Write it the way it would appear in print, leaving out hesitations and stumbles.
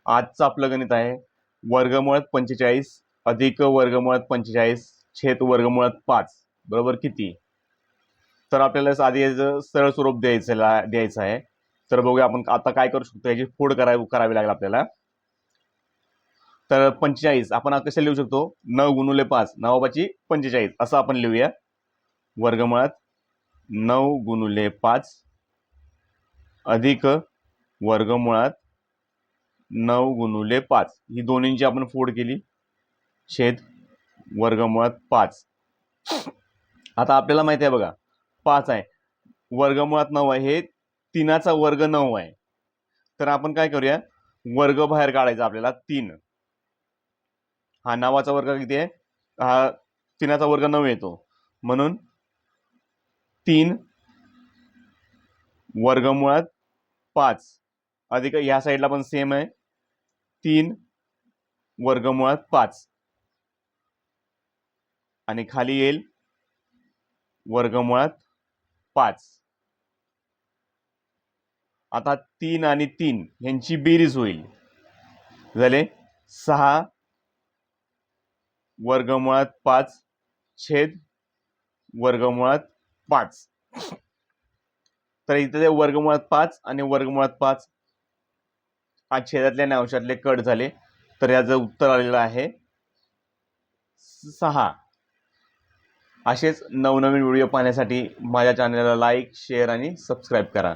आजचं आपलं गणित आहे वर्गमुळात 45 अधिक वर्गमुळात 45 छेद वर्गमुळात 5 बरोबर किती। तर आपल्याला आधी याचं सरळ स्वरूप द्यायचं आहे। तर बघूया आपण आता काय करू शकतो, याची फोड करावी लागेल आपल्याला। तर 45 आपण कसे लिहू शकतो, 9 गुणिले 5 9 45 असं आपण लिहूया। वर्गमुळात 9 गुणिले 5 अधिक वर्गमुळात 9 गुणिले 5 ही दोन्हींची आपण फोड केली छेद वर्गमुळात 5। आता आपल्याला माहिती आहे बघा 5 आहे वर्गमुळात 9 आहे, हे 3चा वर्ग 9 आहे। तर आपण काय करूया, वर्ग बाहेर काढायचा आपल्याला 3। हा 9चा वर्ग किती आहे, हा 3चा वर्ग 9 येतो, म्हणून 3 वर्गमुळात 5 अधिक या साईडला पण सेम आहे 3 वर्गमुळात 5 आणि खाली येईल वर्गमुळात 5। आता 3 आणि 3 यांची बेरीज होईल, झाले 6 वर्गमुळात 5 छेद वर्गमुळात 5। तर इथे वर्गमुळात 5 आणि वर्गमुळात 5 हा छेदातले आणि अंशातले कट झाले, तर याचं उत्तर आलेलं आहे 6। असेच नवनवीन व्हिडिओ पाहण्यासाठी माझ्या चॅनलला लाईक, शेअर आणि सबस्क्राईब करा।